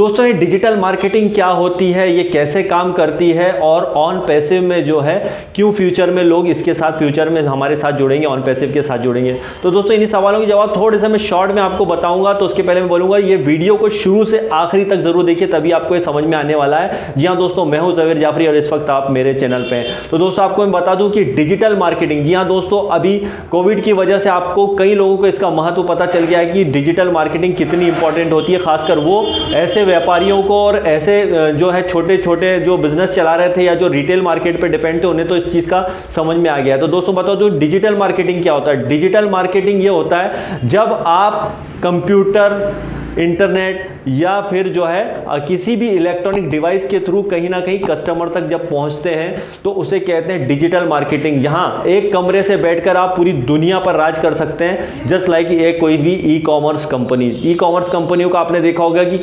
दोस्तों ये digital marketing क्या होती है, ये कैसे काम करती है और ऑन पैसिव में जो है क्यों फ्यूचर में लोग इसके साथ फ्यूचर में हमारे साथ जुड़ेंगे, ऑन पैसिव के साथ जुड़ेंगे। तो दोस्तों इन्हीं सवालों के जवाब थोड़े से मैं शॉर्ट में आपको बताऊंगा। तो उसके पहले मैं बोलूंगा ये वीडियो को शुरू से आखिरी तक जरूर देखिए, तभी आपको ये समझ में आने वाला है। जी हाँ दोस्तों, मैं हूं जवेर जाफरी और इस वक्त आप मेरे चैनल पे हैं। तो दोस्तों आपको मैं बता दूं कि डिजिटल मार्केटिंग, जी हाँ दोस्तों, अभी कोविड की वजह से आपको कई लोगों को इसका महत्व पता चल गया है कि डिजिटल मार्केटिंग कितनी इंपॉर्टेंट होती है, खासकर वो ऐसे व्यापारियों को और ऐसे जो है छोटे छोटे जो बिजनेस चला रहे थे या जो रिटेल मार्केट पे डिपेंड थे, उन्हें तो इस चीज का समझ में आ गया है। तो दोस्तों बताओ जो डिजिटल मार्केटिंग क्या होता है। डिजिटल मार्केटिंग ये होता है जब आप कंप्यूटर, इंटरनेट या फिर जो है किसी भी इलेक्ट्रॉनिक डिवाइस के थ्रू कहीं ना कहीं कस्टमर तक जब पहुंचते हैं तो उसे कहते हैं डिजिटल मार्केटिंग। यहां एक कमरे से बैठकर आप पूरी दुनिया पर राज कर सकते हैं, जस्ट लाइक एक कोई भी e commerce company. E commerce कंपनियों का आपने देखा होगा कि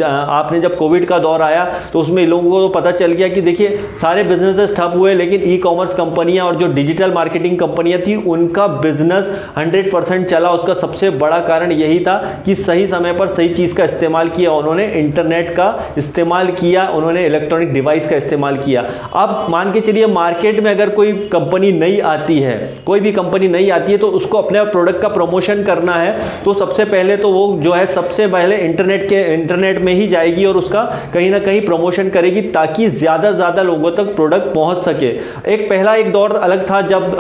आपने जब कोविड का दौर आया तो उसमें लोगों को पता चल गया कि देखिए सारे बिजनेसेस ठप हुए, लेकिन ई कॉमर्स कंपनियां और जो डिजिटल मार्केटिंग कंपनियां थी उनका बिजनेस 100% चला। उसका सबसे बड़ा कारण यही था कि सही समय पर सही चीज का इस्तेमाल किया उन्होंने, इंटरनेट का इस्तेमाल किया उन्होंने, इलेक्ट्रॉनिक डिवाइस का इस्तेमाल किया। अब मान के चलिए मार्केट में अगर कोई कंपनी नई आती है, कोई भी कंपनी नई आती है तो उसको अपने प्रोडक्ट का प्रमोशन करना है तो सबसे पहले तो वो जो है सबसे पहले इंटरनेट में ही जाएगी और उसका कहीं ना कहीं प्रमोशन करेगी ताकि ज्यादा ज्यादा लोगों तक प्रोडक्ट पहुंच सके। एक दौर अलग था जब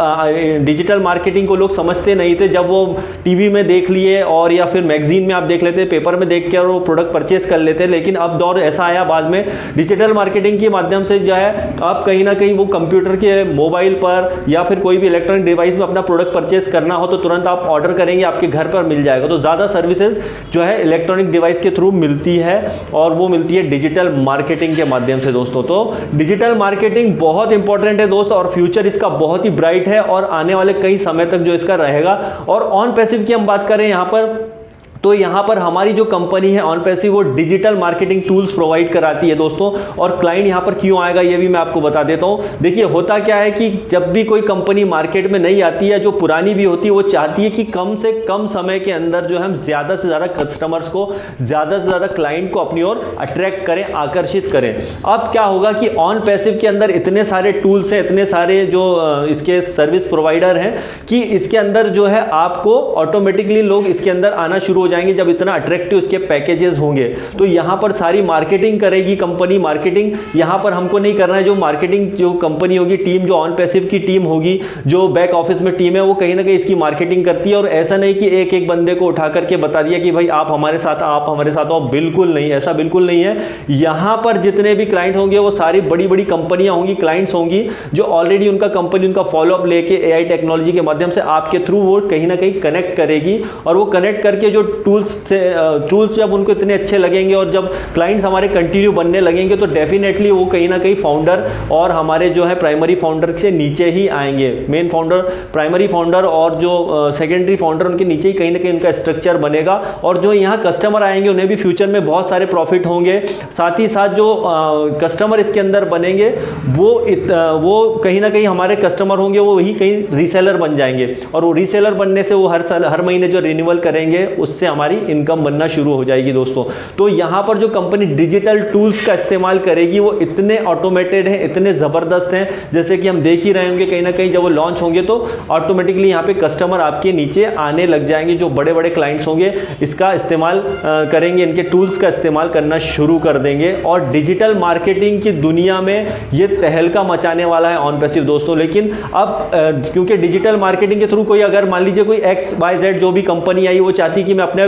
डिजिटल मार्केटिंग को लोग समझते नहीं थे, जब वो टीवी में देख लिए और या फिर मैगजीन में आप देख लेते, पेपर में देख कर वो प्रोडक्ट परचेस कर लेते। लेकिन अब दौर ऐसा आया बाद में डिजिटल मार्केटिंग के माध्यम से जो है आप कहीं ना कहीं वो कंप्यूटर के, मोबाइल पर या फिर कोई भी इलेक्ट्रॉनिक डिवाइस में अपना प्रोडक्ट परचेस करना हो तो तुरंत आप ऑर्डर करेंगे, आपके घर पर मिल जाएगा। तो ज्यादा सर्विसेज जो है इलेक्ट्रॉनिक डिवाइस के थ्रू मिलती है और वो मिलती है डिजिटल मार्केटिंग के माध्यम से दोस्तों। तो डिजिटल मार्केटिंग बहुत इंपॉर्टेंट है दोस्तों और फ्यूचर इसका बहुत ही ब्राइट है और आने वाले कई समय तक जो इसका रहेगा। और ऑन पैसिव की हम बात करें यहां पर, तो यहां पर हमारी जो कंपनी है ऑन पैसिव वो डिजिटल मार्केटिंग टूल्स प्रोवाइड कराती है दोस्तों। और क्लाइंट यहां पर क्यों आएगा ये भी मैं आपको बता देता हूं। देखिए होता क्या है कि जब भी कोई कंपनी मार्केट में नहीं आती है, जो पुरानी भी होती है, वो चाहती है कि कम से कम समय के अंदर जो हम ज्यादा से ज्यादा कस्टमर्स को, ज्यादा से ज्यादा क्लाइंट को अपनी ओर अट्रैक्ट करें, आकर्षित करें। अब क्या होगा कि ऑन पैसिव के अंदर इतने सारे टूल्स हैं, इतने सारे जो इसके सर्विस प्रोवाइडर हैं कि इसके अंदर जो है आपको ऑटोमेटिकली लोग इसके अंदर आना शुरू जाएंगे जब इतना अट्रैक्टिव इसके पैकेजेस होंगे। तो यहां पर सारी मार्केटिंग करेगी कंपनी। मार्केटिंग यहां पर हमको नहीं करना है, जो मार्केटिंग जो कंपनी होगी, टीम जो ऑन पैसिव की टीम होगी, जो बैक ऑफिस में टीम है, वो कहीं ना कहीं इसकी मार्केटिंग करती है। और ऐसा नहीं कि एक एक बंदे को उठा करके बता दिया कि भाई आप हमारे साथ आओ, बिल्कुल नहीं, ऐसा बिल्कुल नहीं है। यहां पर जितने भी क्लाइंट होंगे वो सारी बड़ी बड़ी कंपनियां होंगी, क्लाइंट्स होंगी जो ऑलरेडी उनका कंपनी उनका फॉलोअप लेके एआई टेक्नोलॉजी के माध्यम से आपके थ्रू वो कहीं ना कहीं कनेक्ट करेगी। और वो कनेक्ट करके जो टूल्स जब उनको इतने अच्छे लगेंगे और जब क्लाइंट्स हमारे कंटिन्यू बनने लगेंगे तो डेफिनेटली वो कहीं ना कहीं फाउंडर और हमारे जो है प्राइमरी फाउंडर से नीचे ही आएंगे। मेन फाउंडर, प्राइमरी फाउंडर और जो सेकेंडरी फाउंडर, उनके नीचे ही कहीं ना कहीं उनका स्ट्रक्चर बनेगा। और जो यहाँ कस्टमर आएंगे उन्हें भी फ्यूचर में बहुत सारे प्रॉफिट होंगे। साथ ही साथ जो कस्टमर इसके अंदर बनेंगे वो कहीं ना कहीं हमारे कस्टमर होंगे, वो वही कहीं रीसेलर बन जाएंगे। और वो रीसेलर बनने से वो हर महीने जो रिन्यूअल करेंगे उससे हमारी इनकम बनना शुरू हो जाएगी दोस्तों। तो यहां पर जो कंपनी डिजिटल टूल्स का इस्तेमाल करेगी वो इतने ऑटोमेटेड हैं, इतने जबरदस्त हैं, जैसे कि हम देख ही रहे होंगे कहीं ना कहीं जब वो लॉन्च होंगे तो ऑटोमेटिकली यहां पे कस्टमर आपके नीचे आने लग जाएंगे। जो बड़े बड़े क्लाइंट्स होंगे इसका इस्तेमाल करेंगे, इनके टूल्स का इस्तेमाल करना शुरू कर देंगे। और डिजिटल मार्केटिंग की दुनिया में ये तहलका मचाने वाला है ऑन पैसिव दोस्तों। लेकिन अब क्योंकि डिजिटल मार्केटिंग के थ्रू कोई, अगर मान लीजिए कोई XYZ जो भी कंपनी आई, वो चाहती कि मैं अपने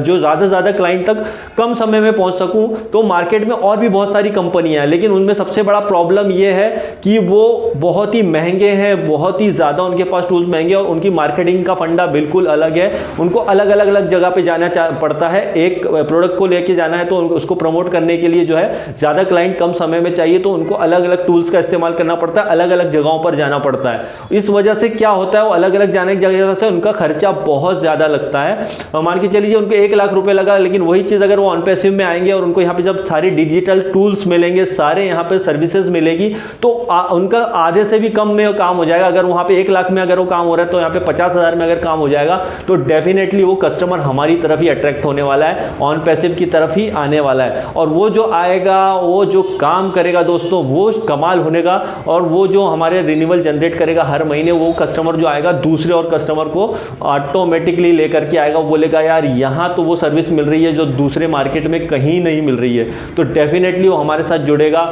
जो ज्यादा से ज्यादा क्लाइंट तक कम समय में पहुंच सकूं, तो मार्केट में और भी बहुत सारी कंपनियां हैं, लेकिन उनमें सबसे बड़ा प्रॉब्लम यह है कि वो बहुत ही महंगे हैं, बहुत ही ज्यादा उनके पास टूल्स महंगे और उनकी मार्केटिंग का फंडा बिल्कुल अलग है। उनको अलग अलग जगह पे जाना पड़ता है। एक प्रोडक्ट को लेके जाना है तो उसको प्रमोट करने के लिए जो है ज्यादा क्लाइंट कम समय में चाहिए, तो उनको अलग अलग टूल्स का इस्तेमाल करना पड़ता है, अलग अलग जगहों पर जाना पड़ता है। इस वजह से क्या होता है, वो अलग अलग जाने की जगह से उनका खर्चा बहुत ज्यादा लगता है। मान के चलिए उनको 1 लाख रुपए लगा, लेकिन वही चीज़ अगर वो ऑन पैसिव में आएंगे और उनको यहाँ पे जब सारी डिजिटल टूल्स मिलेंगे, सारे यहाँ पे सर्विसेज मिलेगी, तो उनका आधे से भी कम में काम हो जाएगा। अगर वहाँ पे 1 लाख में अगर वो काम हो रहा है तो यहाँ पे 50,000 में अगर काम हो जाएगा, तो डेफिनेटली वो कस्टमर हमारी तरफ ही अट्रैक्ट होने वाला है, ऑन पैसिव की तरफ ही आने वाला है। और वो जो आएगा, वो जो काम करेगा दोस्तों, वो कमाल होने का। और वो जो हमारे रिन्यूअल जनरेट करेगा हर महीने, वो कस्टमर जो आएगा दूसरे और कस्टमर को ऑटोमेटिकली लेकर के आएगा। वो बोलेगा यार यहाँ तो वो सर्विस मिल रही है जो दूसरे मार्केट में कहीं नहीं मिल रही है, तो डेफिनेटली वो हमारे साथ जुड़ेगा।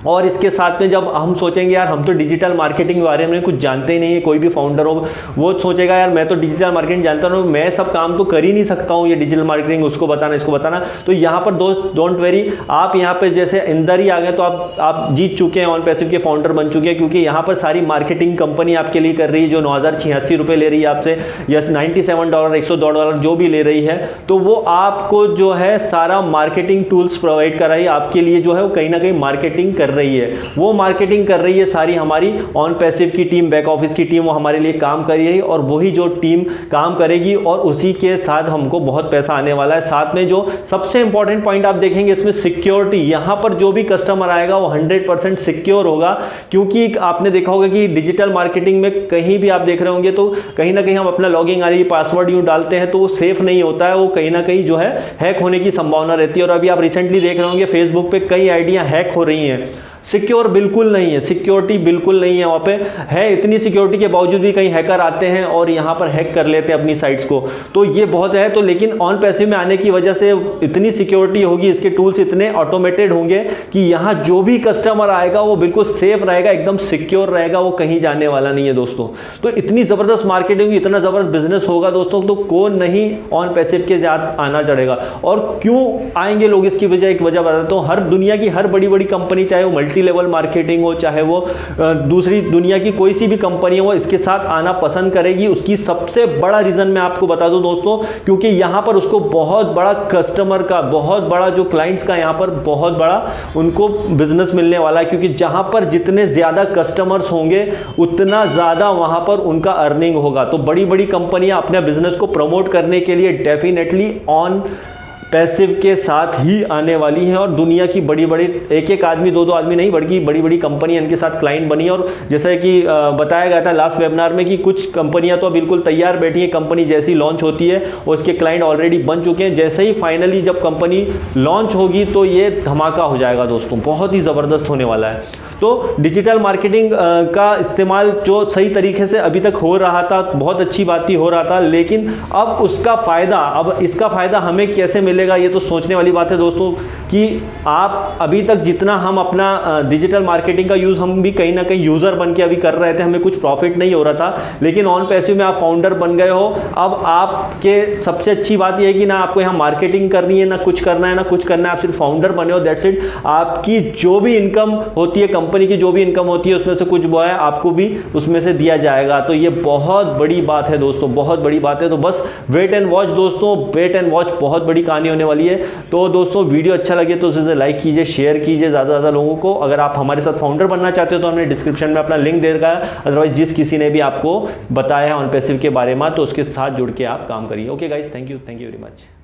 और इसके साथ में जब हम सोचेंगे यार हम तो डिजिटल मार्केटिंग के बारे में कुछ जानते ही नहीं है, कोई भी फाउंडर हो वो सोचेगा यार मैं तो डिजिटल मार्केटिंग जानता हूँ, मैं सब काम तो कर ही नहीं सकता हूँ, ये डिजिटल मार्केटिंग उसको बताना इसको बताना। तो यहाँ पर दोस्त डोंट वेरी, आप यहाँ पे जैसे अंदर ही आ गए तो आप जीत चुके हैं, ऑन पैसिव के फाउंडर बन चुके हैं, क्योंकि यहाँ पर सारी मार्केटिंग कंपनी आपके लिए कर रही है, जो 9,086 रुपये ले रही है आपसे, या $97 $102 जो भी ले रही है, तो वो आपको जो है सारा मार्केटिंग टूल्स प्रोवाइड कर रही है आपके लिए, जो है वो कहीं ना कहीं मार्केटिंग कर रही है। वो मार्केटिंग कर रही है सारी हमारी ऑन पैसिव की टीम, बैक ऑफिस की टीम, वो हमारे लिए काम कर रही है, और वही जो टीम काम करेगी और उसी के साथ हमको बहुत पैसा आने वाला है। साथ में जो सबसे इंपॉर्टेंट पॉइंट आप देखेंगे इसमें सिक्योरिटी, यहाँ पर जो भी कस्टमर आएगा वो 100% सिक्योर होगा, क्योंकि आपने देखा होगा कि डिजिटल मार्केटिंग में कहीं भी आप देख रहे होंगे तो कहीं ना कहीं हम अपना लॉगिंग आई डी पासवर्ड यूँ डालते हैं तो वो सेफ नहीं होता है, वो कहीं ना कहीं जो है हैक होने की संभावना रहती है। और अभी आप रिसेंटली देख रहे होंगे फेसबुक पे कई आईडियां हैक हो रही हैं, सिक्योर बिल्कुल नहीं है, सिक्योरिटी बिल्कुल नहीं है वहाँ पे, है इतनी सिक्योरिटी के बावजूद भी कई हैकर आते हैं और यहाँ पर हैक कर लेते हैं अपनी साइट्स को, तो ये बहुत है। तो लेकिन ऑन पैसिव में आने की वजह से इतनी सिक्योरिटी होगी, इसके टूल्स इतने ऑटोमेटेड होंगे कि यहाँ जो भी कस्टमर आएगा वो बिल्कुल सेफ रहेगा, एकदम सिक्योर रहेगा, वो कहीं जाने वाला नहीं है दोस्तों। तो इतनी ज़बरदस्त मार्केटिंग, इतना ज़बरदस्त बिजनेस होगा दोस्तों, तो कौन नहीं ऑन पैसिव के साथ आना चढ़ेगा। और क्यों आएंगे लोग, इसकी वजह एक वजह बताता हूँ। हर दुनिया की हर बड़ी बड़ी कंपनी, चाहे वो मल्टी लेवल मार्केटिंग हो, चाहे वो दूसरी दुनिया की कोई सी भी कंपनी हो, इसके साथ आना पसंद करेगी। उसकी सबसे बड़ा रीजन मैं आपको बता दूं दोस्तों, क्योंकि यहां पर उसको बहुत बड़ा कस्टमर का, बहुत बड़ा जो क्लाइंट्स का यहां पर बहुत बड़ा उनको बिजनेस मिलने वाला है, क्योंकि जहां पर जितने ज्यादा कस्टमर्स होंगे उतना ज्यादा वहां पर उनका अर्निंग होगा। तो बड़ी बड़ी कंपनियां अपने बिजनेस को प्रमोट करने के लिए डेफिनेटली ऑन पैसिव के साथ ही आने वाली है। और दुनिया की बड़ी बड़ी, एक आदमी दो आदमी नहीं, बल्कि बड़ी बड़ी कंपनियां इनके साथ क्लाइंट बनी है। और जैसा कि बताया गया था लास्ट वेबिनार में कि कुछ कंपनियां तो बिल्कुल तैयार बैठी हैं, कंपनी जैसी लॉन्च होती है और उसके क्लाइंट ऑलरेडी बन चुके हैं। जैसे ही फाइनली जब कंपनी लॉन्च होगी तो ये धमाका हो जाएगा दोस्तों, बहुत ही ज़बरदस्त होने वाला है। तो डिजिटल मार्केटिंग का इस्तेमाल जो सही तरीके से अभी तक हो रहा था, बहुत अच्छी बात ही हो रहा था, लेकिन अब उसका फ़ायदा, अब इसका फ़ायदा हमें कैसे मिलेगा, ये तो सोचने वाली बात है दोस्तों। कि आप अभी तक जितना हम अपना डिजिटल मार्केटिंग का यूज़ हम भी कहीं ना कहीं यूज़र बन के अभी कर रहे थे, हमें कुछ प्रॉफिट नहीं हो रहा था, लेकिन ऑन पैसिव में आप फाउंडर बन गए हो। अब आपके सबसे अच्छी बात यह है कि ना आपको यहाँ मार्केटिंग करनी है, ना कुछ करना है, ना कुछ करना है, आप सिर्फ फाउंडर बने हो, दैट्स इट। आपकी जो भी इनकम होती है, कंपनी की जो भी इनकम होती है, उसमें से कुछ वो है आपको भी उसमें से दिया जाएगा। तो ये बहुत बड़ी बात है दोस्तों, बहुत बड़ी बात है। तो बस वेट एंड वॉच दोस्तों, वेट एंड वॉच, बहुत बड़ी कहानी होने वाली है। तो दोस्तों वीडियो अच्छा लगे तो उसे लाइक कीजिए, शेयर कीजिए ज़्यादा से ज़्यादा लोगों को। अगर आप हमारे साथ फाउंडर बनना चाहते हो तो हमने डिस्क्रिप्शन में अपना लिंक दे रखा है, अदरवाइज जिस किसी ने भी आपको बताया है ऑन पैसिव के बारे में, तो उसके साथ जुड़ के आप काम करिए। Okay guys, thank you very much.